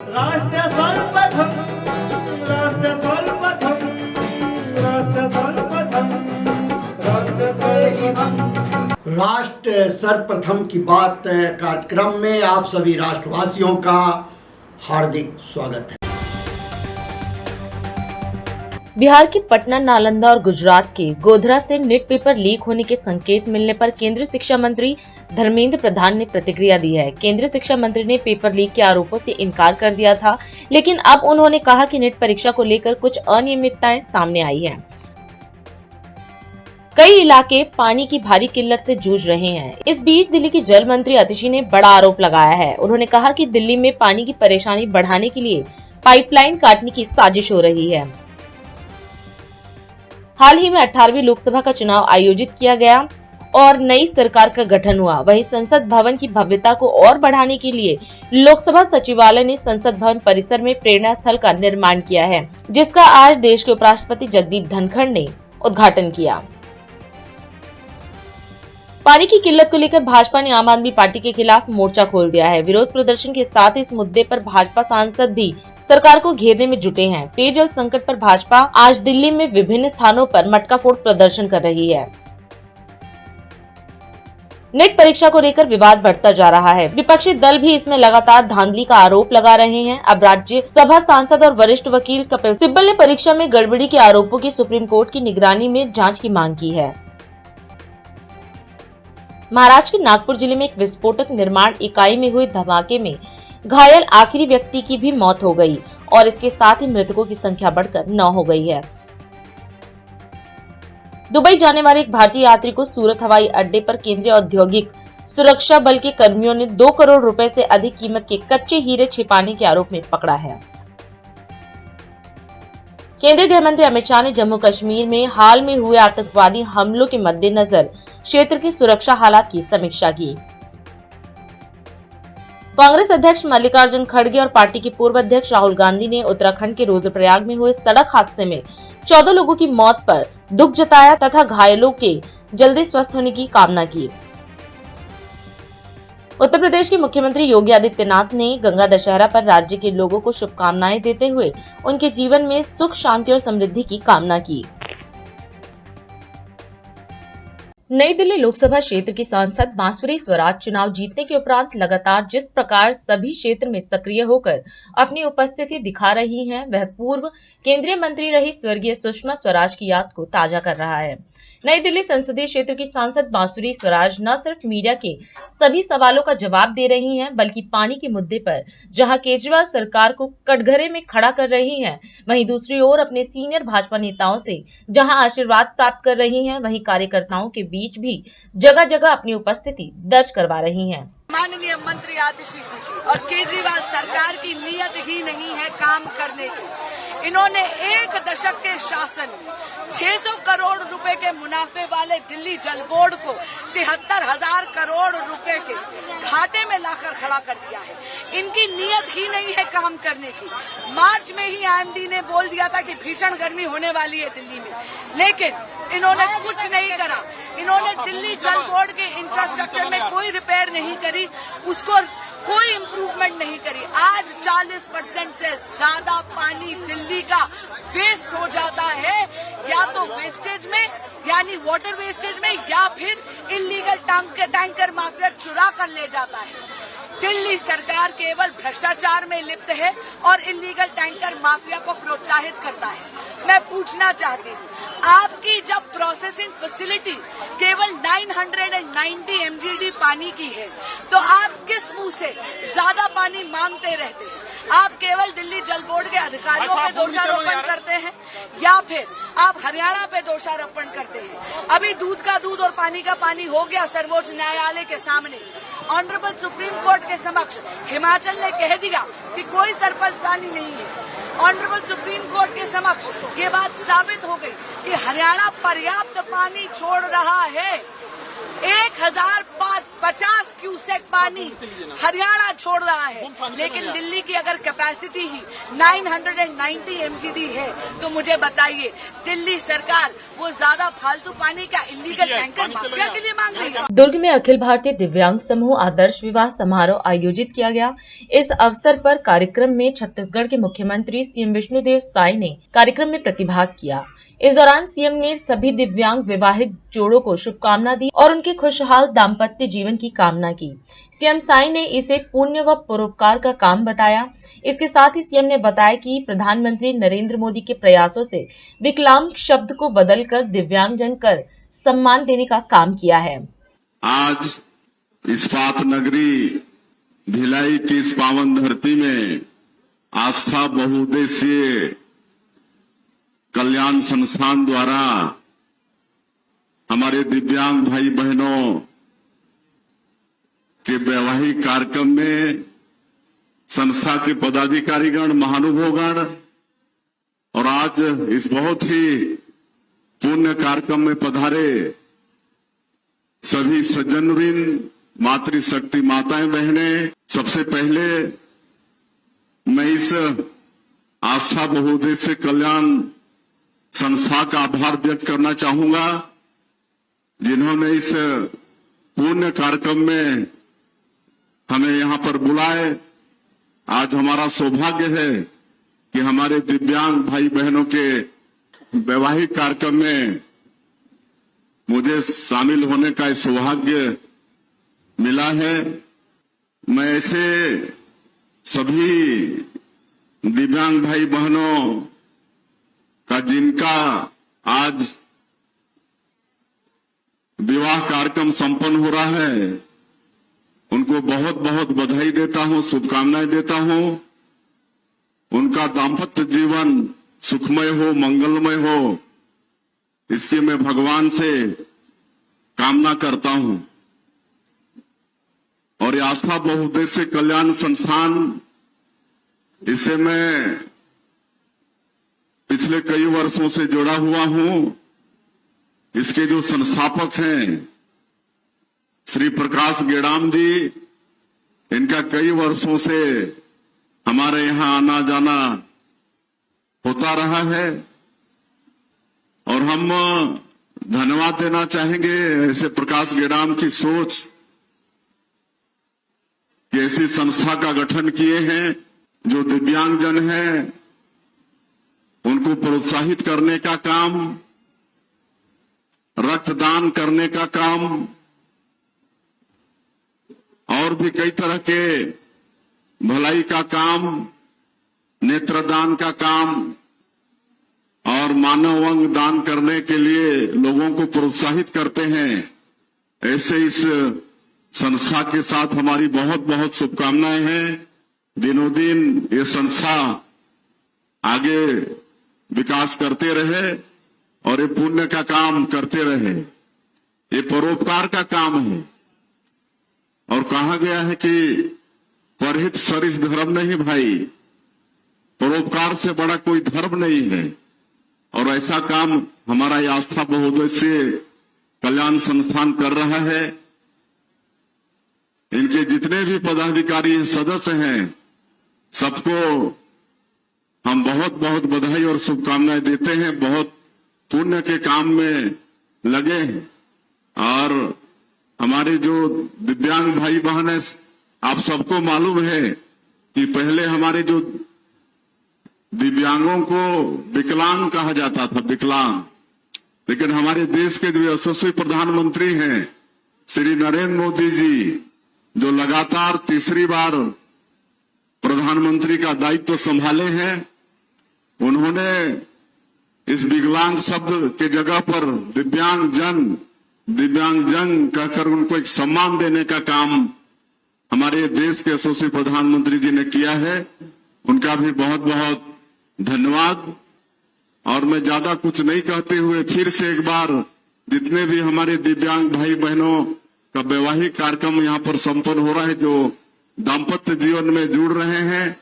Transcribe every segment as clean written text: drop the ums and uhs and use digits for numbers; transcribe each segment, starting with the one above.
राष्ट्र सर्वप्रथम, राष्ट्र सर्वप्रथम, राष्ट्र सर्वप्रथम, राष्ट्र सर्वप्रथम। राष्ट्र सर्वप्रथम की बात कार्यक्रम में आप सभी राष्ट्रवासियों का हार्दिक स्वागत है। बिहार के पटना, नालंदा और गुजरात के गोधरा से नीट पेपर लीक होने के संकेत मिलने पर केंद्रीय शिक्षा मंत्री धर्मेंद्र प्रधान ने प्रतिक्रिया दी है। केंद्रीय शिक्षा मंत्री ने पेपर लीक के आरोपों से इनकार कर दिया था, लेकिन अब उन्होंने कहा कि नीट परीक्षा को लेकर कुछ अनियमितताएं सामने आई हैं। कई इलाके पानी की भारी किल्लत से जूझ रहे हैं। इस बीच दिल्ली की जल मंत्री अतिशी ने बड़ा आरोप लगाया है। उन्होंने कहा कि दिल्ली में पानी की परेशानी बढ़ाने के लिए पाइपलाइन काटने की साजिश हो रही है। हाल ही में 18वीं लोकसभा का चुनाव आयोजित किया गया और नई सरकार का गठन हुआ। वहीं संसद भवन की भव्यता को और बढ़ाने के लिए लोकसभा सचिवालय ने संसद भवन परिसर में प्रेरणा स्थल का निर्माण किया है, जिसका आज देश के उपराष्ट्रपति जगदीप धनखड़ ने उद्घाटन किया। पानी की किल्लत को लेकर भाजपा ने आम आदमी पार्टी के खिलाफ मोर्चा खोल दिया है। विरोध प्रदर्शन के साथ इस मुद्दे पर भाजपा सांसद भी सरकार को घेरने में जुटे हैं। पेयजल संकट पर भाजपा आज दिल्ली में विभिन्न स्थानों पर मटका फोड़ प्रदर्शन कर रही है। नीट परीक्षा को लेकर विवाद बढ़ता जा रहा है। विपक्षी दल भी इसमें लगातार धांधली का आरोप लगा रहे हैं। अब राज्यसभा सांसद और वरिष्ठ वकील कपिल सिब्बल ने परीक्षा में गड़बड़ी के आरोपों की सुप्रीम कोर्ट की निगरानी में जांच की मांग की है। महाराष्ट्र के नागपुर जिले में एक विस्फोटक निर्माण इकाई में हुए धमाके में घायल आखिरी व्यक्ति की भी मौत हो गई और इसके साथ ही मृतकों की संख्या बढ़कर 9 हो गई है। दुबई जाने वाले एक भारतीय यात्री को सूरत हवाई अड्डे पर केंद्रीय औद्योगिक सुरक्षा बल के कर्मियों ने 2 करोड़ रुपए से अधिक कीमत के कच्चे हीरे छिपाने के आरोप में पकड़ा है। केंद्रीय गृह मंत्री अमित शाह ने जम्मू कश्मीर में हाल में हुए आतंकवादी हमलों के मद्देनजर क्षेत्र की सुरक्षा हालात की समीक्षा की। कांग्रेस अध्यक्ष मल्लिकार्जुन खड़गे और पार्टी के पूर्व अध्यक्ष राहुल गांधी ने उत्तराखंड के रुद्रप्रयाग में हुए सड़क हादसे में 14 लोगों की मौत पर दुख जताया तथा घायलों के जल्दी स्वस्थ होने की कामना की। उत्तर प्रदेश के मुख्यमंत्री योगी आदित्यनाथ ने गंगा दशहरा पर राज्य के लोगों को शुभकामनाएं देते हुए उनके जीवन में सुख, शांति और समृद्धि की कामना की। नई दिल्ली लोकसभा क्षेत्र की सांसद बांसुरी स्वराज चुनाव जीतने के उपरांत लगातार जिस प्रकार सभी क्षेत्र में सक्रिय होकर अपनी उपस्थिति दिखा रही हैं, वह पूर्व केंद्रीय मंत्री रही स्वर्गीय सुषमा स्वराज की याद को ताजा कर रहा है। नई दिल्ली संसदीय क्षेत्र की सांसद बांसुरी स्वराज न सिर्फ मीडिया के सभी सवालों का जवाब दे रही हैं, बल्कि पानी के मुद्दे पर जहां केजरीवाल सरकार को कटघरे में खड़ा कर रही हैं, वहीं दूसरी ओर अपने सीनियर भाजपा नेताओं से जहां आशीर्वाद प्राप्त कर रही हैं, वहीं कार्यकर्ताओं के बीच भी जगह जगह अपनी उपस्थिति दर्ज करवा रही हैं। माननीय मंत्री आतिशी जी की और केजरीवाल सरकार की नीयत ही नहीं है काम करने की। इन्होंने 1 दशक के शासन में 600 करोड़ रुपए के मुनाफे वाले दिल्ली जल बोर्ड को 73,000 करोड़ रुपए के घाटे में लाकर खड़ा कर दिया है। इनकी नीयत ही नहीं है काम करने की। मार्च में ही आईएमडी ने बोल दिया था कि भीषण गर्मी होने वाली है दिल्ली में, लेकिन इन्होंने कुछ नहीं करा। इन्होंने दिल्ली जल बोर्ड के इंफ्रास्ट्रक्चर में कोई रिपेयर नहीं करी, उसको कोई इम्प्रूवमेंट नहीं करी। आज 40% से ज्यादा पानी दिल्ली का वेस्ट हो जाता है, या तो वेस्टेज में यानी वाटर वेस्टेज में, या फिर इलीगल टैंकर माफिया चुरा कर ले जाता है। दिल्ली सरकार केवल भ्रष्टाचार में लिप्त है और इलीगल टैंकर माफिया को प्रोत्साहित करता है। मैं पूछना चाहती हूँ, आपकी जब प्रोसेसिंग फैसिलिटी केवल 990 MGD पानी की है, तो आप किस मुंह से ज्यादा पानी मांगते रहते हैं? आप केवल दिल्ली जल बोर्ड के अधिकारियों पे दोषारोपण करते हैं, या फिर आप हरियाणा पे दोषारोपण करते हैं? अभी दूध का दूध और पानी का पानी हो गया सर्वोच्च न्यायालय के सामने। ऑनरेबल सुप्रीम कोर्ट के समक्ष हिमाचल ने कह दिया कि कोई सरपंच पानी नहीं है। ऑनरेबल सुप्रीम कोर्ट के समक्ष ये बात साबित हो गई कि हरियाणा पर्याप्त पानी छोड़ रहा है। 1000 50 क्यूसेक पानी हरियाणा छोड़ रहा है, लेकिन दिल्ली की अगर कैपेसिटी ही 990 MGD है तो मुझे बताइए दिल्ली सरकार वो ज्यादा फालतू पानी का इलीगल टैंकर माफिया के लिए मांग रही है। दुर्ग में अखिल भारतीय दिव्यांग समूह आदर्श विवाह समारोह आयोजित किया गया। इस अवसर पर कार्यक्रम में छत्तीसगढ़ के मुख्यमंत्री सीएम विष्णुदेव साय ने कार्यक्रम में प्रतिभाग किया। इस दौरान सीएम ने सभी दिव्यांग विवाहित जोड़ों को शुभकामना दी और उनके खुशहाल दाम्पत्य जीवन की कामना की। सीएम साय ने इसे पुण्य व परोपकार का काम बताया। इसके साथ ही सीएम ने बताया कि प्रधानमंत्री नरेंद्र मोदी के प्रयासों से विकलांग शब्द को बदलकर दिव्यांगजन कर सम्मान देने का काम किया है। आज इस्पात नगरी भिलाई की इस पावन धरती में आस्था बहुउद्देशीय कल्याण संस्थान द्वारा हमारे दिव्यांग भाई बहनों के वैवाहिक कार्यक्रम में संस्था के पदाधिकारीगण, महानुभावगण और आज इस बहुत ही पुण्य कार्यक्रम में पधारे सभी सज्जनवृंद, मातृशक्ति माताएं बहनें, सबसे पहले मैं इस आस्था बहुउद्देशीय कल्याण संस्था का आभार व्यक्त करना चाहूंगा, जिन्होंने इस पुण्य कार्यक्रम में हमें यहां पर बुलाए। आज हमारा सौभाग्य है कि हमारे दिव्यांग भाई बहनों के वैवाहिक कार्यक्रम में मुझे शामिल होने का सौभाग्य मिला है। मैं ऐसे सभी दिव्यांग भाई बहनों का जिनका आज विवाह कार्यक्रम संपन्न हो रहा है, उनको बहुत बहुत बधाई देता हूं, शुभकामनाएं देता हूं। उनका दाम्पत्य जीवन सुखमय हो, मंगलमय हो, इसकी मैं भगवान से कामना करता हूं। और ये आस्था बहुउद्देशीय कल्याण संस्थान, इससे मैं पिछले कई वर्षों से जुड़ा हुआ हूं। इसके जो संस्थापक हैं श्री प्रकाश गेड़ाम जी, इनका कई वर्षों से हमारे यहां आना जाना होता रहा है और हम धन्यवाद देना चाहेंगे ऐसे प्रकाश गेड़ाम की सोच कि ऐसी संस्था का गठन किए हैं जो दिव्यांगजन हैं उनको प्रोत्साहित करने का काम, रक्तदान करने का काम और भी कई तरह के भलाई का काम, नेत्रदान का काम और मानव अंग दान करने के लिए लोगों को प्रोत्साहित करते हैं। ऐसे इस संस्था के साथ हमारी बहुत बहुत शुभकामनाएं हैं। दिनों दिन ये संस्था आगे विकास करते रहे और ये पुण्य का काम करते रहे। ये परोपकार का काम है और कहा गया है कि परहित सरिस धर्म नहीं भाई, परोपकार से बड़ा कोई धर्म नहीं है। और ऐसा काम हमारा ये आस्था बहुउद्देशीय कल्याण संस्थान कर रहा है। इनके जितने भी पदाधिकारी सदस्य हैं, सबको हम बहुत बहुत बधाई और शुभकामनाएं देते हैं। बहुत पुण्य के काम में लगे हैं और हमारे जो दिव्यांग भाई बहन है, आप सबको मालूम है कि पहले हमारे जो दिव्यांगों को विकलांग कहा जाता था, विकलांग, लेकिन हमारे देश के जो यशस्वी प्रधानमंत्री हैं श्री नरेंद्र मोदी जी, जो लगातार तीसरी बार प्रधानमंत्री का दायित्व संभाले हैं, उन्होंने इस विकलांग शब्द के जगह पर दिव्यांगजन कहकर उनको एक सम्मान देने का काम हमारे देश के यशस्वी प्रधानमंत्री जी ने किया है। उनका भी बहुत बहुत धन्यवाद। और मैं ज्यादा कुछ नहीं कहते हुए फिर से एक बार जितने भी हमारे दिव्यांग भाई बहनों का वैवाहिक कार्यक्रम यहाँ पर संपन्न हो रहा है, जो दाम्पत्य जीवन में जुड़ रहे हैं,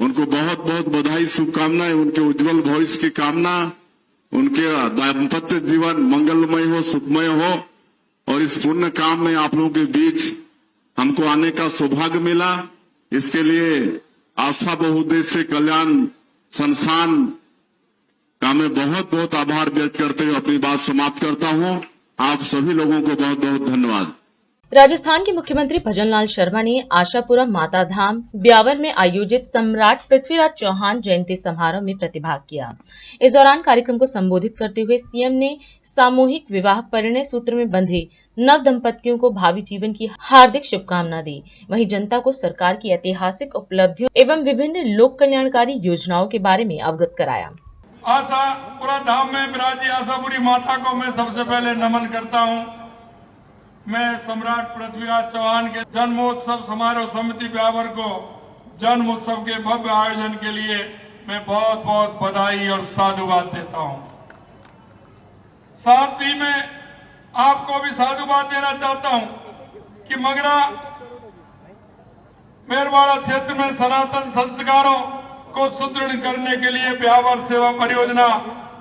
उनको बहुत बहुत बधाई, शुभकामनाएं, उनके उज्जवल भविष्य की कामना, उनके दाम्पत्य जीवन मंगलमय हो, सुखमय हो और इस पुण्य काम में आप लोगों के बीच हमको आने का सौभाग्य मिला। इसके लिए आस्था बहुउद्देश्य कल्याण संस्थान का मैं बहुत बहुत आभार व्यक्त करते हुए अपनी बात समाप्त करता हूं। आप सभी लोगों को बहुत बहुत धन्यवाद। राजस्थान के मुख्यमंत्री भजनलाल शर्मा ने आशापुरा माता धाम ब्यावर में आयोजित सम्राट पृथ्वीराज चौहान जयंती समारोह में प्रतिभाग किया। इस दौरान कार्यक्रम को संबोधित करते हुए सीएम ने सामूहिक विवाह परिणय सूत्र में बंधे नव दंपतियों को भावी जीवन की हार्दिक शुभकामना दी। वहीं जनता को सरकार की ऐतिहासिक उपलब्धियों एवं विभिन्न लोक कल्याणकारी योजनाओं के बारे में अवगत कराया। आशापुरा धाम में विराजी आशापुरी माता को मैं सबसे पहले नमन करता हूँ। मैं सम्राट पृथ्वीराज चौहान के जन्मोत्सव समारोह समिति ब्यावर को जन्म उत्सव के भव्य आयोजन के लिए मैं बहुत बहुत बधाई और साधुवाद देता हूं। साथ ही मैं आपको भी साधुवाद देना चाहता हूं कि मगरा मेरवाड़ा क्षेत्र में सनातन संस्कारों को सुदृढ़ करने के लिए ब्यावर सेवा परियोजना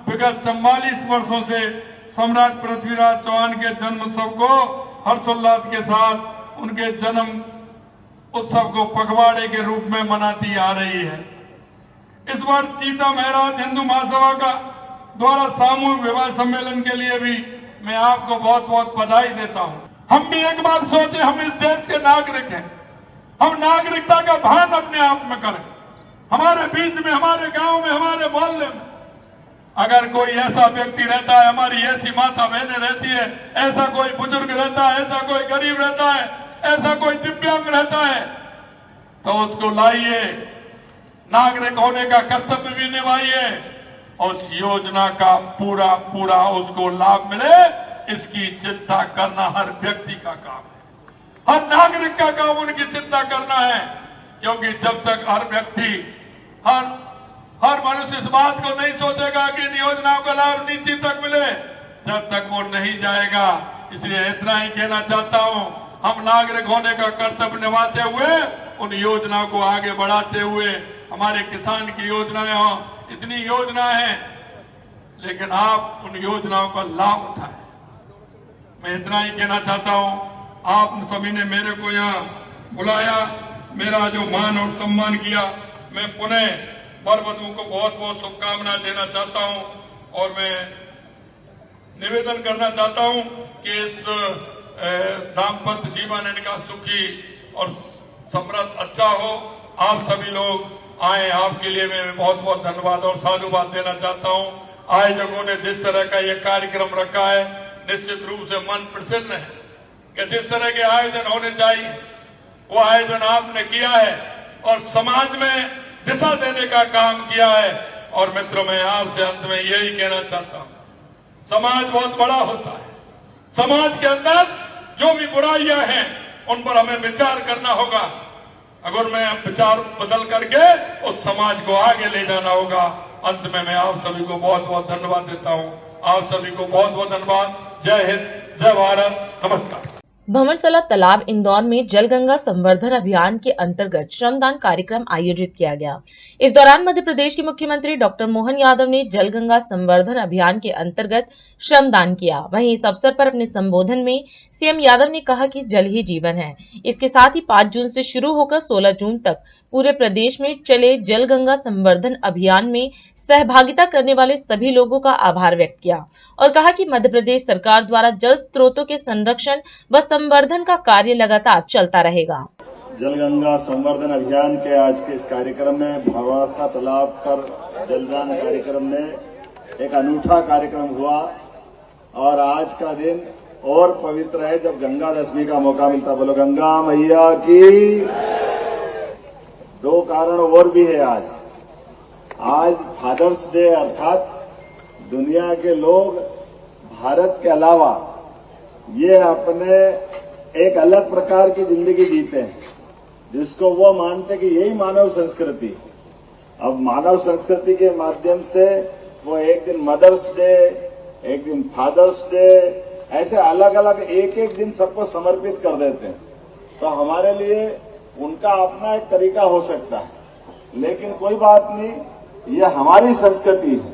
विगत 44 वर्षों से सम्राट पृथ्वीराज चौहान के जन्म उत्सव को हर्षोल्लास के साथ उनके जन्म उत्सव को पखवाड़े के रूप में मनाती आ रही है। इस वर्ष सीता महराज हिंदू महासभा का द्वारा सामूहिक विवाह सम्मेलन के लिए भी मैं आपको बहुत बहुत बधाई देता हूं। हम भी एक बार सोचे, हम इस देश के नागरिक हैं, हम नागरिकता का भान अपने आप में करें। हमारे बीच में, हमारे गांव में, हमारे मोहल्ले में अगर कोई ऐसा व्यक्ति रहता है, हमारी ऐसी माता बहनें रहती है, ऐसा कोई बुजुर्ग रहता है, ऐसा कोई गरीब रहता है, ऐसा कोई दिव्यांग रहता है, तो उसको लाइए, नागरिक होने का कर्तव्य भी निभाइए और उस योजना का पूरा पूरा उसको लाभ मिले, इसकी चिंता करना हर व्यक्ति का काम है। हर नागरिक का काम उनकी चिंता करना है, क्योंकि जब तक हर व्यक्ति, हर मनुष्य इस बात को नहीं सोचेगा कि इन योजनाओं का लाभ नीचे तक मिले, जब तक वो नहीं जाएगा। इसलिए इतना ही कहना चाहता हूं, हम नागरिक होने का कर्तव्य निभाते हुए उन योजनाओं को आगे बढ़ाते हुए, हमारे किसान की योजनाएं हो, इतनी योजना है, लेकिन आप उन योजनाओं का लाभ उठाएं। मैं इतना ही कहना चाहता हूं, आप सभी ने मेरे को यहाँ बुलाया, मेरा जो मान और सम्मान किया, मैं पुनः वर वधू को बहुत बहुत शुभकामनाएं देना चाहता हूं और मैं निवेदन करना चाहता हूं कि इस दाम्पत्य जीवन इनका सुखी और समृद्ध अच्छा हो। आप सभी लोग आए, आपके लिए मैं बहुत बहुत धन्यवाद और साधुवाद देना चाहता हूं। आयोजकों ने जिस तरह का ये कार्यक्रम रखा है, निश्चित रूप से मन प्रसन्न है कि जिस तरह के आयोजन होने चाहिए वो आयोजन आपने किया है और समाज में दिशा देने का काम किया है। और मित्रों, मैं आपसे अंत में यही कहना चाहता हूं, समाज बहुत बड़ा होता है, समाज के अंदर जो भी बुराइयां हैं उन पर हमें विचार करना होगा। अगर मैं विचार बदल करके उस समाज को आगे ले जाना होगा। अंत में मैं आप सभी को बहुत बहुत धन्यवाद देता हूं। आप सभी को बहुत बहुत धन्यवाद। जय हिंद, जय भारत, नमस्कार। भंवरसला तालाब इंदौर में जल गंगा संवर्धन अभियान के अंतर्गत श्रमदान कार्यक्रम आयोजित किया गया। इस दौरान मध्य प्रदेश के मुख्यमंत्री डॉक्टर मोहन यादव ने जल गंगा संवर्धन अभियान के अंतर्गत श्रमदान किया। वहीं इस अवसर पर अपने संबोधन में सीएम यादव ने कहा कि जल ही जीवन है। इसके साथ ही 5 जून से शुरू होकर 16 जून तक पूरे प्रदेश में चले जल गंगा संवर्धन अभियान में सहभागिता करने वाले सभी लोगों का आभार व्यक्त किया और कहा कि मध्य प्रदेश सरकार द्वारा जल स्रोतों के संरक्षण व संवर्धन का कार्य लगातार चलता रहेगा। जल गंगा संवर्धन अभियान के आज के इस कार्यक्रम में भंवरसला तालाब पर जलदान कार्यक्रम में एक अनूठा कार्यक्रम हुआ और आज का दिन और पवित्र है जब गंगा दशमी का मौका मिलता। बोलो गंगा मैया की। 2 कारण और भी है आज फादर्स डे, अर्थात दुनिया के लोग भारत के अलावा ये अपने एक अलग प्रकार की जिंदगी जीते हैं जिसको वो मानते कि यही मानव संस्कृति। अब मानव संस्कृति के माध्यम से वो एक दिन मदर्स डे, एक दिन फादर्स डे, ऐसे अलग अलग एक दिन सबको समर्पित कर देते हैं। तो हमारे लिए उनका अपना एक तरीका हो सकता है, लेकिन कोई बात नहीं, ये हमारी संस्कृति है,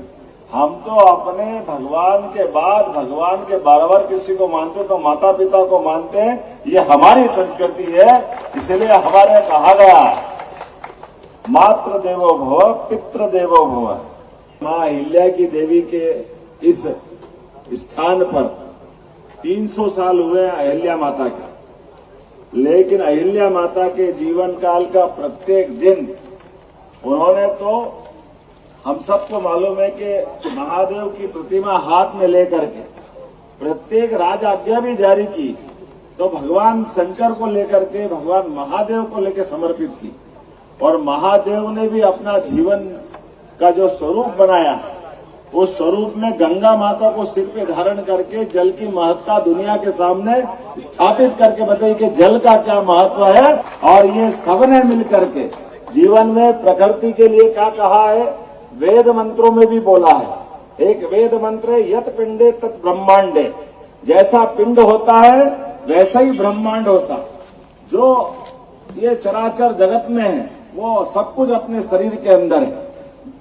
हम तो अपने भगवान के बाद भगवान के बराबर किसी को मानते तो माता पिता को मानते हैं। ये हमारी संस्कृति है, इसलिए हमारे कहा गया मातृ देवो भव पितृ देवो भव। मां अहिल्या की देवी के इस स्थान पर 300 साल हुए अहिल्या माता के, लेकिन अहिल्या माता के जीवन काल का प्रत्येक दिन उन्होंने तो हम सबको मालूम है कि महादेव की प्रतिमा हाथ में लेकर के प्रत्येक राज आज्ञा भी जारी की तो भगवान शंकर को लेकर के भगवान महादेव को लेकर समर्पित की। और महादेव ने भी अपना जीवन का जो स्वरूप बनाया उस स्वरूप में गंगा माता को सिर पे धारण करके जल की महत्ता दुनिया के सामने स्थापित करके बताई कि जल का क्या महत्व है। और ये सबने मिलकर के जीवन में प्रकृति के लिए क्या कहा है, वेद मंत्रों में भी बोला है। एक वेद मंत्र है, यत पिंडे तत् ब्रह्मांडे, जैसा पिंड होता है वैसा ही ब्रह्मांड होता। जो ये चराचर जगत में है वो सब कुछ अपने शरीर के अंदर है।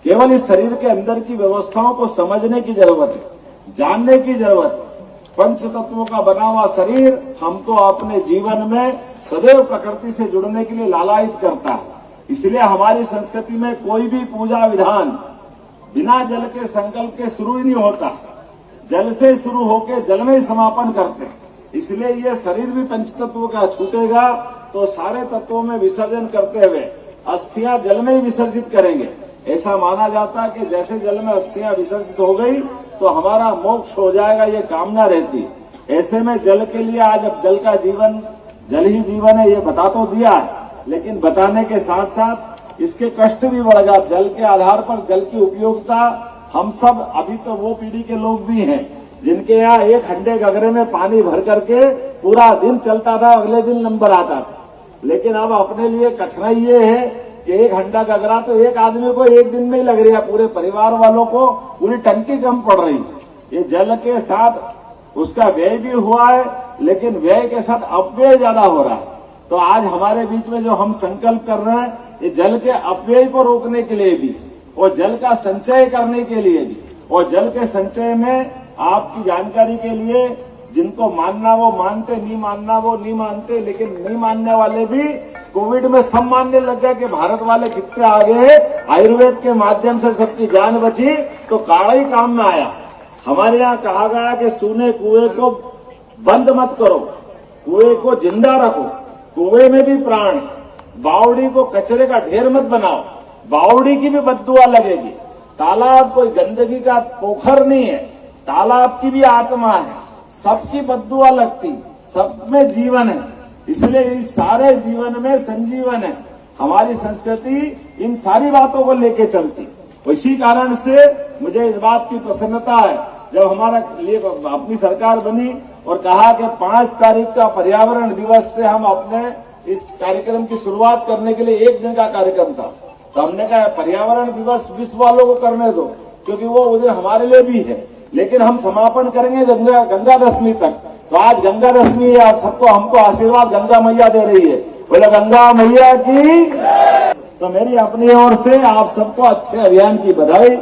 केवल इस शरीर के अंदर की व्यवस्थाओं को समझने की जरूरत है, जानने की जरूरत है। पंच तत्वों का बना हुआ शरीर हमको अपने जीवन में सदैव प्रकृति से जुड़ने के लिए लालायित करता है। इसलिए हमारी संस्कृति में कोई भी पूजा विधान बिना जल के संकल्प के शुरू ही नहीं होता, जल से शुरू होकर जल में ही समापन करते हैं। इसलिए ये शरीर भी पंच तत्वों का छूटेगा तो सारे तत्वों में विसर्जन करते हुए अस्थियां जल में ही विसर्जित करेंगे। ऐसा माना जाता है कि जैसे जल में अस्थियां विसर्जित हो गई तो हमारा मोक्ष हो जाएगा, ये कामना रहती। ऐसे में जल के लिए आज अब जल का जीवन जल ही जीवन है ये बता तो दिया है, लेकिन बताने के साथ साथ इसके कष्ट भी बढ़ गया। जल के आधार पर जल की उपयोगिता हम सब अभी तो वो पीढ़ी के लोग भी हैं जिनके यहाँ एक हंडे गगरे में पानी भर करके पूरा दिन चलता था, अगले दिन नंबर आता था। लेकिन अब अपने लिए कठिनाई ये है कि एक हंडा गगरा तो एक आदमी को एक दिन में ही लग रही है, पूरे परिवार वालों को पूरी टंकी कम पड़ रही है। ये जल के साथ उसका व्यय भी हुआ है, लेकिन व्यय के साथ अपव्यय ज्यादा हो रहा है। तो आज हमारे बीच में जो हम संकल्प कर रहे हैं ये जल के अपव्यय को रोकने के लिए भी और जल का संचय करने के लिए भी। और जल के संचय में आपकी जानकारी के लिए जिनको मानना वो मानते, नहीं मानना वो नहीं मानते, लेकिन नहीं मानने वाले भी कोविड में सब मानने लग गए कि भारत वाले कितने आगे हैं। आयुर्वेद के माध्यम से सबकी जान बची तो काढ़ा ही काम में आया। हमारे यहाँ कहा गया कि सूने कुएं को बंद मत करो, कुएं को जिंदा रखो, कुएं में भी प्राण। बावड़ी को कचरे का ढेर मत बनाओ, बावड़ी की भी बददुआ लगेगी। तालाब कोई गंदगी का पोखर नहीं है, तालाब की भी आत्मा है, सबकी बददुआ लगती, सब में जीवन है। इसलिए इस सारे जीवन में संजीवन है। हमारी संस्कृति इन सारी बातों को लेके चलती। इसी कारण से मुझे इस बात की प्रसन्नता है जब हमारा लिए अपनी सरकार बनी और कहा कि 5 तारीख का पर्यावरण दिवस से हम अपने इस कार्यक्रम की शुरुआत करने के लिए 1 दिन का कार्यक्रम था। तो हमने कहा पर्यावरण दिवस विश्व वालों को करने दो, क्योंकि वो उधर हमारे लिए भी है, लेकिन हम समापन करेंगे गंगा दशमी तक। तो आज गंगा दशमी है, आप सबको हमको आशीर्वाद गंगा मैया दे रही है। बोले गंगा मैया की। तो मेरी अपनी ओर से आप सबको अच्छे अभियान की बधाई।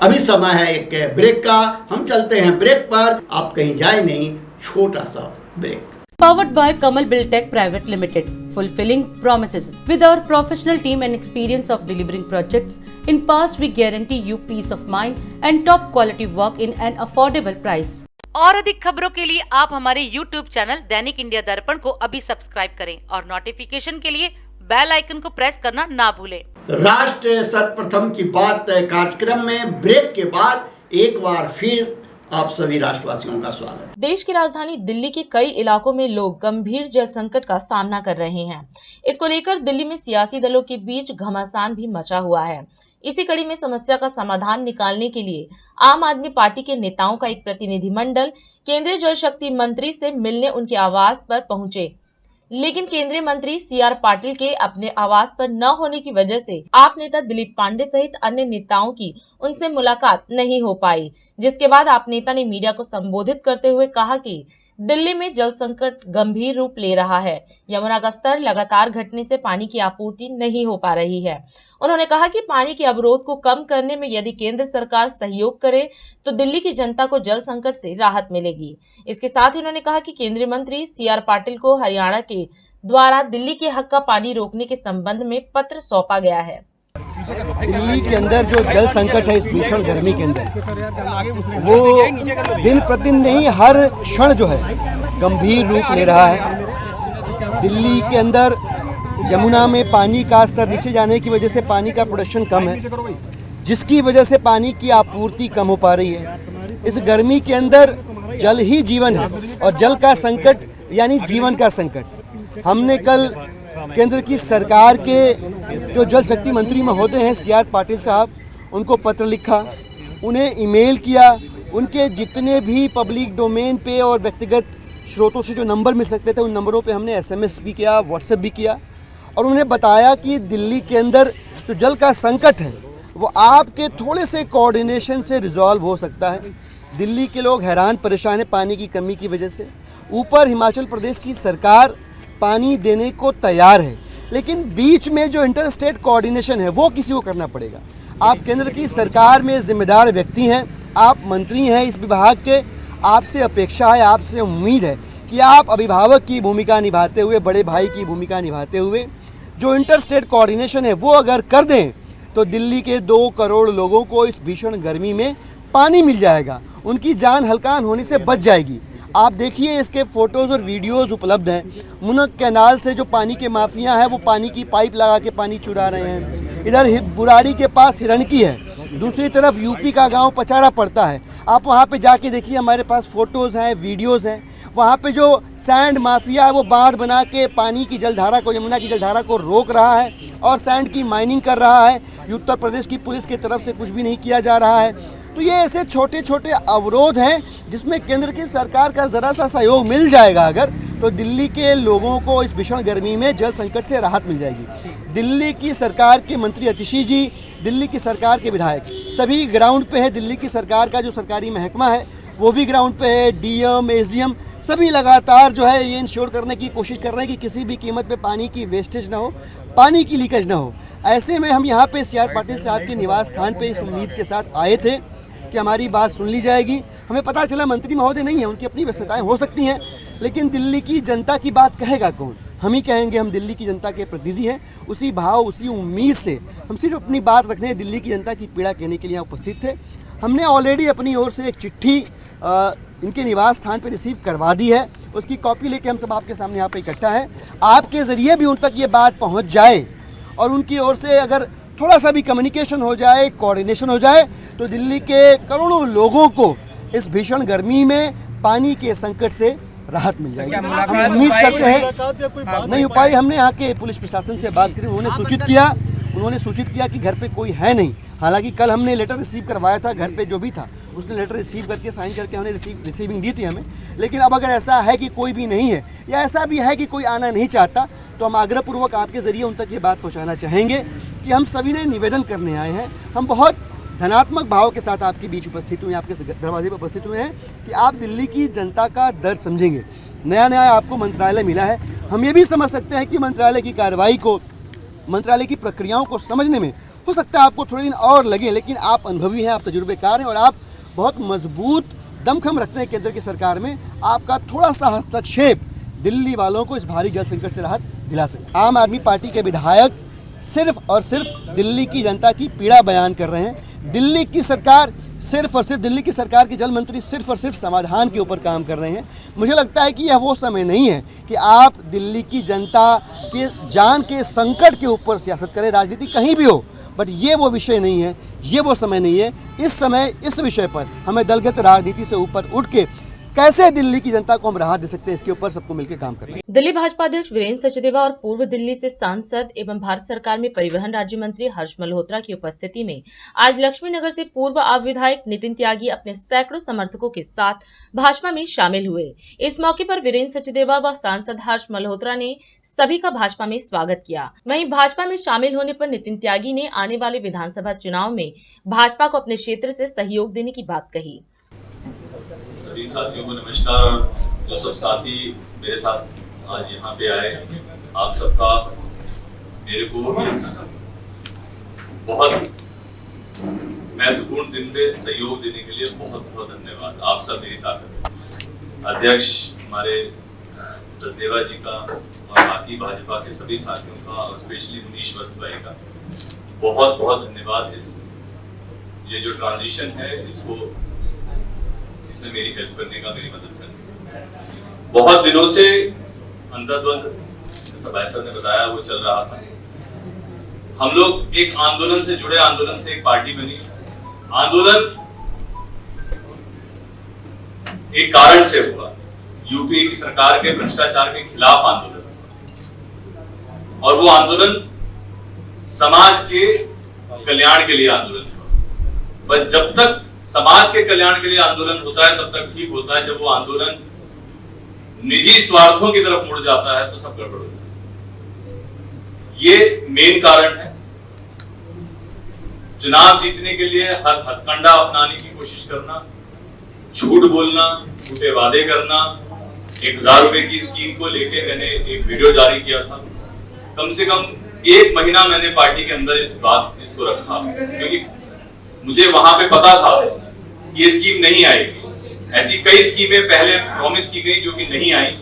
अभी समय है एक ब्रेक का, हम चलते हैं ब्रेक पर। आप कहीं जाए नहीं, छोटा सा break. Powered by Kamal Buildtech Private Limited, fulfilling promises. With our professional team and experience of delivering projects, in past we guarantee you peace of mind and top quality work in an affordable price. और अधिक खबरों के लिए आप हमारे YouTube channel दैनिक India दर्पण को अभी सब्सक्राइब करें और नोटिफिकेशन के लिए बेल आइकन को प्रेस करना ना भूलें। राष्ट्र सर्वप्रथम की बात कार्यक्रम में ब्रेक के बाद एक बार फिर आप सभी राष्ट्रवासियों का स्वागत। देश की राजधानी दिल्ली के कई इलाकों में लोग गंभीर जल संकट का सामना कर रहे हैं। इसको लेकर दिल्ली में सियासी दलों के बीच घमासान भी मचा हुआ है। इसी कड़ी में समस्या का समाधान निकालने के लिए आम आदमी पार्टी के नेताओं का एक प्रतिनिधिमंडल केंद्रीय जल शक्ति मंत्री से मिलने उनके आवास पर पहुंचे, लेकिन केंद्रीय मंत्री CR पाटिल के अपने आवास पर न होने की वजह से आप नेता दिलीप पांडे सहित अन्य नेताओं की उनसे मुलाकात नहीं हो पाई। जिसके बाद आप नेता ने मीडिया को संबोधित करते हुए कहा कि दिल्ली में जल संकट गंभीर रूप ले रहा है। यमुना का स्तर लगातार घटने से पानी की आपूर्ति नहीं हो पा रही है। उन्होंने कहा कि पानी के अवरोध को कम करने में यदि केंद्र सरकार सहयोग करे तो दिल्ली की जनता को जल संकट से राहत मिलेगी। इसके साथ ही उन्होंने कहा कि केंद्रीय मंत्री CR पाटिल को हरियाणा के द्वारा दिल्ली के हक का पानी रोकने के संबंध में पत्र सौंपा गया है। दिल्ली के अंदर जो जल संकट है इस भीषण गर्मी के अंदर, वो दिन प्रतिदिन नहीं हर क्षण जो है गंभीर रूप ले रहा है। दिल्ली के अंदर यमुना में पानी का स्तर नीचे जाने की वजह से पानी का प्रोडक्शन कम है, जिसकी वजह से पानी की आपूर्ति कम हो पा रही है। इस गर्मी के अंदर जल ही जीवन है और जल का संकट यानी जीवन का संकट। हमने कल केंद्र की सरकार के जो जल शक्ति मंत्री महोदय हैं CR पाटिल साहब, उनको पत्र लिखा, उन्हें ईमेल किया। उनके जितने भी पब्लिक डोमेन पे और व्यक्तिगत स्रोतों से जो नंबर मिल सकते थे उन नंबरों पे हमने SMS भी किया, WhatsApp भी किया और उन्हें बताया कि दिल्ली के अंदर जो जल का संकट है वो आपके थोड़े से कोऑर्डिनेशन से रिजॉल्व हो सकता है। दिल्ली के लोग हैरान परेशान हैं पानी की कमी की वजह से। ऊपर हिमाचल प्रदेश की सरकार पानी देने को तैयार है, लेकिन बीच में जो इंटर स्टेट कोऑर्डिनेशन है वो किसी को करना पड़ेगा। आप केंद्र की सरकार में जिम्मेदार व्यक्ति हैं, आप मंत्री हैं इस विभाग के, आपसे अपेक्षा है, आपसे उम्मीद है कि आप अभिभावक की भूमिका निभाते हुए, बड़े भाई की भूमिका निभाते हुए जो इंटर स्टेट कोऑर्डिनेशन है वो अगर कर दें तो दिल्ली के 2 करोड़ लोगों को इस भीषण गर्मी में पानी मिल जाएगा, उनकी जान हल्कान होने से बच जाएगी। आप देखिए इसके फोटोज़ और वीडियोज़ उपलब्ध हैं। मुनक कैनाल से जो पानी के माफिया हैं वो पानी की पाइप लगा के पानी चुरा रहे हैं। इधर बुराड़ी के पास हिरणकी है, दूसरी तरफ यूपी का गांव पचारा पड़ता है। आप वहां पे जाके देखिए, हमारे पास फ़ोटोज़ हैं, वीडियोज़ हैं। वहां पे जो सैंड माफिया है वो बांध बना के पानी की जलधारा को, यमुना की जलधारा को रोक रहा है और सैंड की माइनिंग कर रहा है। उत्तर प्रदेश की पुलिस की तरफ से कुछ भी नहीं किया जा रहा है। तो ये ऐसे छोटे छोटे अवरोध हैं जिसमें केंद्र की सरकार का ज़रा सा सहयोग मिल जाएगा अगर, तो दिल्ली के लोगों को इस भीषण गर्मी में जल संकट से राहत मिल जाएगी। दिल्ली की सरकार के मंत्री आतिशी जी, दिल्ली की सरकार के विधायक सभी ग्राउंड पे है। दिल्ली की सरकार का जो सरकारी महकमा है वो भी ग्राउंड पे है। DM, SDM सभी लगातार जो है ये इंश्योर करने की कोशिश कर रहे हैं कि किसी भी कीमत पे पानी की वेस्टेज ना हो, पानी की लीकेज ना हो। ऐसे में हम यहाँ पे CR पाटिल साहब के निवास स्थान पे इस उम्मीद के साथ आए थे कि हमारी बात सुन ली जाएगी। हमें पता चला मंत्री महोदय नहीं है, उनकी अपनी व्यस्तताएं हो सकती हैं, लेकिन दिल्ली की जनता की बात कहेगा कौन? हम ही कहेंगे। हम दिल्ली की जनता के प्रतिनिधि हैं। उसी भाव, उसी उम्मीद से हम सिर्फ अपनी बात रखने, दिल्ली की जनता की पीड़ा कहने के लिए यहाँ उपस्थित थे। हमने ऑलरेडी अपनी ओर से एक चिट्ठी इनके निवास स्थान पर रिसीव करवा दी है। उसकी कॉपी लेके हम सब आपके सामने यहाँ पे इकट्ठा है। आपके ज़रिए भी उन तक ये बात पहुँच जाए और उनकी ओर से अगर थोड़ा सा भी कम्युनिकेशन हो जाए, कोऑर्डिनेशन हो जाए, तो दिल्ली के करोड़ों लोगों को इस भीषण गर्मी में पानी के संकट से राहत मिल जाएगी। हम उम्मीद करते हैं। नहीं हो पाई। हमने यहाँ के पुलिस प्रशासन से बात करी, उन्होंने सूचित किया कि घर पे कोई है नहीं। हालांकि कल हमने लेटर रिसीव करवाया था, घर पे जो भी था उसने लेटर रिसीव करके साइन करके हमने रिसीविंग दी थी हमें। लेकिन अब अगर ऐसा है कि कोई भी नहीं है या ऐसा भी है कि कोई आना नहीं चाहता, तो हम आग्रहपूर्वक आपके ज़रिए उन तक ये बात पहुँचाना चाहेंगे कि हम सभी ने निवेदन करने आए हैं। हम बहुत धनात्मक भाव के साथ आपके बीच उपस्थित हुए, आपके दरवाजे पर उपस्थित हुए हैं कि आप दिल्ली की जनता का दर्द समझेंगे। नया आपको मंत्रालय मिला है। हम ये भी समझ सकते हैं कि मंत्रालय की कार्रवाई को, मंत्रालय की प्रक्रियाओं को समझने में हो सकता है आपको थोड़े दिन और लगे, लेकिन आप अनुभवी हैं, आप तजुर्बेकार हैं और आप बहुत मजबूत दमखम रखते हैं केंद्र की सरकार में। आपका थोड़ा सा हस्तक्षेप दिल्ली वालों को इस भारी जल संकट से राहत दिला सकता है। आम आदमी पार्टी के विधायक सिर्फ और सिर्फ दिल्ली की जनता की पीड़ा बयान कर रहे हैं। दिल्ली की सरकार सिर्फ और सिर्फ, दिल्ली की सरकार के जल मंत्री सिर्फ और सिर्फ समाधान के ऊपर काम कर रहे हैं। मुझे लगता है कि यह वो समय नहीं है कि आप दिल्ली की जनता के जान के संकट के ऊपर सियासत करें। राजनीति कहीं भी हो, बट ये वो विषय नहीं है, ये वो समय नहीं है। इस समय इस विषय पर हमें दलगत राजनीति से ऊपर उठ के कैसे दिल्ली की जनता को हम राहत दे सकते हैं, इसके ऊपर सबको मिलकर काम करना है। दिल्ली भाजपा अध्यक्ष वीरेंद्र सचदेवा और पूर्व दिल्ली से सांसद एवं भारत सरकार में परिवहन राज्य मंत्री हर्ष मल्होत्रा की उपस्थिति में आज लक्ष्मी नगर से पूर्व विधायक नितिन त्यागी अपने सैकड़ों समर्थकों के साथ भाजपा में शामिल हुए। इस मौके पर वीरेंद्र सचदेवा व सांसद हर्ष मल्होत्रा ने सभी का भाजपा में स्वागत किया। वहीं भाजपा में शामिल होने पर नितिन त्यागी ने आने वाले विधानसभा चुनाव में भाजपा को अपने क्षेत्र से सहयोग देने की बात कही। सभी साथियों को नमस्कार और जो सब साथी मेरे साथ आज यहाँ पे आए, आप सबका मेरे को इस बहुत महत्वपूर्ण दिन पे सहयोग देने के लिए बहुत बहुत धन्यवाद। आप सब मेरी ताकत। अध्यक्ष हमारे सचदेवा जी का और बाकी भाजपा के सभी साथियों का और स्पेशली मनीष वत्स भाई का बहुत बहुत धन्यवाद। ये जो ट्रांजिशन है इसमें मेरी हेल्प करने का, मेरी मदद करने का बहुत दिनों से अंतर्द्वंद सब सर ने बताया वो चल रहा था। हम लोग एक आंदोलन से जुड़े, आंदोलन से एक पार्टी बनी। आंदोलन एक कारण से हुआ, यूपी की सरकार के भ्रष्टाचार के खिलाफ आंदोलन, और वो आंदोलन समाज के कल्याण के लिए आंदोलन हुआ। पर जब तक समाज के कल्याण के लिए आंदोलन होता है तब तक ठीक होता है। जब वो आंदोलन निजी स्वार्थों की तरफ मुड़ जाता है तो सब गड़बड़ होता है। ये मेन कारण है। चुनाव जीतने के लिए हर हथकंडा अपनाने की कोशिश करना, झूठ बोलना, झूठे वादे करना। 1000 रुपए की स्कीम को लेके मैंने एक वीडियो जारी किया था। कम से कम 1 महीना मैंने पार्टी के अंदर इस बात को रखा, क्योंकि मुझे वहां पे पता था कि ये स्कीम नहीं आएगी। ऐसी कई स्कीमें पहले प्रॉमिस की गई जो कि नहीं आई।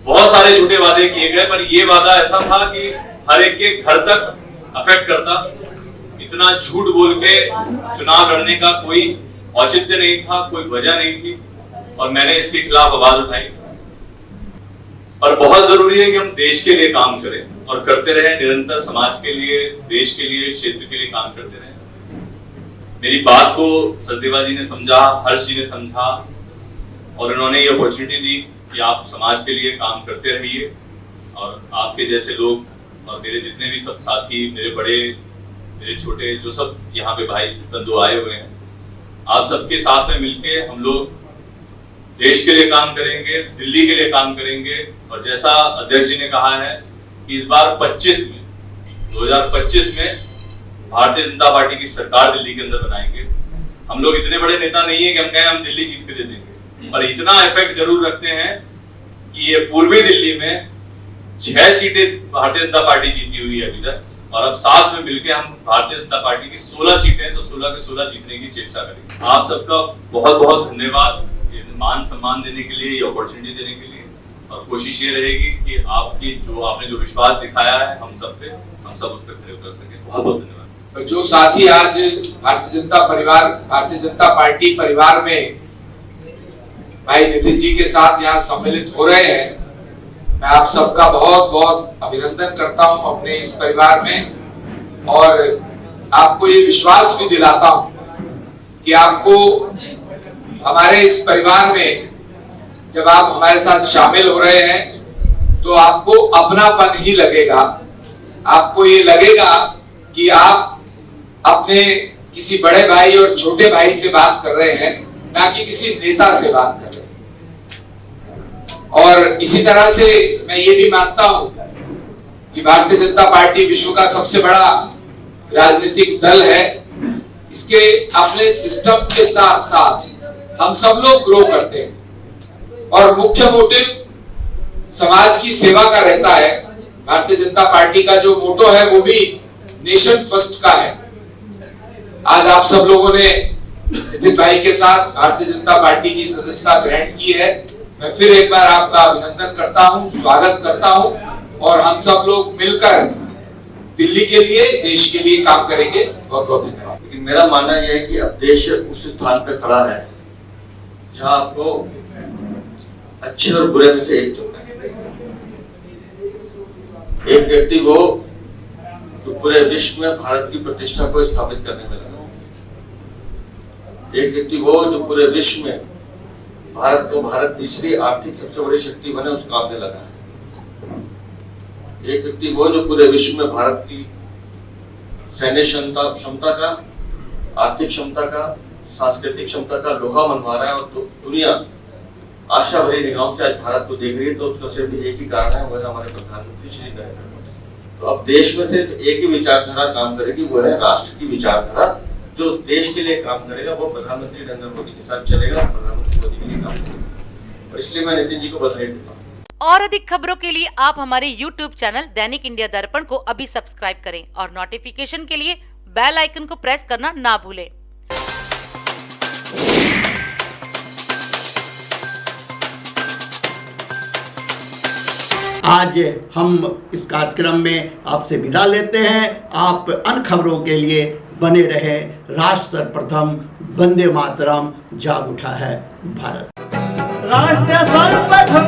बहुत सारे झूठे वादे किए गए, पर ये वादा ऐसा था कि हर एक के घर तक अफेक्ट करता। इतना झूठ बोल के चुनाव लड़ने का कोई औचित्य नहीं था, कोई वजह नहीं थी, और मैंने इसके खिलाफ आवाज उठाई। और बहुत जरूरी है कि हम देश के लिए काम करें और करते रहे, निरंतर समाज के लिए, देश के लिए, क्षेत्र के लिए काम करते रहे। मेरी बात को सचदेवा जी ने समझा, हर्ष जी ने समझा, और उन्होंने ये अपॉर्चुनिटी दी कि आप समाज के लिए काम करते रहिए। और आपके जैसे लोग और मेरे जितने भी सब साथी, मेरे बड़े, मेरे छोटे, जो सब यहाँ पे भाई बंधु आए हुए हैं, आप सबके साथ में मिलके हम लोग देश के लिए काम करेंगे, दिल्ली के लिए काम करेंगे। और जैसा अध्यक्ष जी ने कहा है कि इस बार 2025 में भारतीय जनता पार्टी की सरकार दिल्ली के अंदर बनाएंगे। हम लोग इतने बड़े नेता नहीं है कि हम कहें हम दिल्ली जीत के दे देंगे, पर इतना इफेक्ट जरूर रखते हैं कि ये पूर्वी दिल्ली में 6 सीटें भारतीय जनता पार्टी जीती हुई है अभी तक, और अब साथ में मिलकर हम भारतीय जनता पार्टी की 16 सीटें, तो 16 के 16 जीतने की चेष्टा करेंगे। आप सबका बहुत बहुत धन्यवाद मान सम्मान देने के लिए, ये अपॉर्चुनिटी देने के लिए। और कोशिश ये रहेगी कि आपने जो विश्वास दिखाया है हम सब पे, हम सब उस पर खरे उतर सके। बहुत बहुत धन्यवाद। जो साथी आज भारतीय जनता पार्टी परिवार में भाई नितिन जी के साथ यहाँ सम्मिलित हो रहे हैं, मैं आप सबका बहुत बहुत अभिनंदन करता हूँ अपने इस परिवार में। और आपको ये विश्वास भी दिलाता हूँ कि आपको हमारे इस परिवार में जब आप हमारे साथ शामिल हो रहे हैं तो आपको अपनापन ही लगेगा। आपको ये लगेगा कि आप अपने किसी बड़े भाई और छोटे भाई से बात कर रहे हैं, ना कि किसी नेता से बात कर रहे हैं। और इसी तरह से मैं ये भी मानता हूं कि भारतीय जनता पार्टी विश्व का सबसे बड़ा राजनीतिक दल है। इसके अपने सिस्टम के साथ साथ हम सब लोग ग्रो करते हैं, और मुख्य मोटिव समाज की सेवा का रहता है। भारतीय जनता पार्टी का जो मोटो है वो भी नेशन फर्स्ट का है। आज आप सब लोगों ने नितिन भाई के साथ भारतीय जनता पार्टी की सदस्यता ग्रहण की है। मैं फिर एक बार आपका अभिनंदन करता हूं, स्वागत करता हूं, और हम सब लोग मिलकर दिल्ली के लिए, देश के लिए काम करेंगे। बहुत बहुत धन्यवाद। लेकिन मेरा मानना यह है कि अब देश उस स्थान पर खड़ा है जहां आपको अच्छे और बुरे में से एक चुनना है। एक व्यक्ति वो जो पूरे विश्व में भारत की प्रतिष्ठा को स्थापित करने में लगा। एक व्यक्ति वो जो पूरे विश्व में भारत तीसरी आर्थिक सबसे बड़ी शक्ति बने उस काम में लगा है। एक व्यक्ति वो जो पूरे विश्व में भारत की सैन्य क्षमता का, आर्थिक क्षमता का, सांस्कृतिक क्षमता का लोहा मनवा रहा है, और दुनिया आशा भरी निगाहों से आज भारत को देख रही है। तो उसका सिर्फ एक ही कारण है, वो है हमारे प्रधानमंत्री श्री नरेंद्र मोदी। तो अब देश में सिर्फ एक ही विचारधारा काम करेगी, वो है राष्ट्र की विचारधारा। जो देश के लिए काम करेगा वो प्रधानमंत्री नरेंद्र मोदी के साथ चलेगा, प्रधानमंत्री मोदी के लिए काम करेगा। और इसलिए मैं नितिन जी को बधाई देता हूँ। और अधिक खबरों के लिए आप हमारे YouTube चैनल दैनिक इंडिया दर्पण को अभी सब्सक्राइब करें और नोटिफिकेशन के लिए बेल आइकन को प्रेस करना ना भूलें। आज हम इस कार्यक्रम में आपसे विदा लेते हैं। आप अन्य खबरों के लिए बने रहे। राष्ट्र सर्वप्रथम, वंदे मातरम, जाग उठा है भारत। राष्ट्र सर्वप्रथम,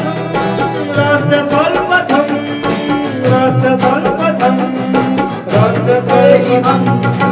राष्ट्र सर्वप्रथम, राष्ट्र सर्वप्रथम, राष्ट्र सर्वप्रथम।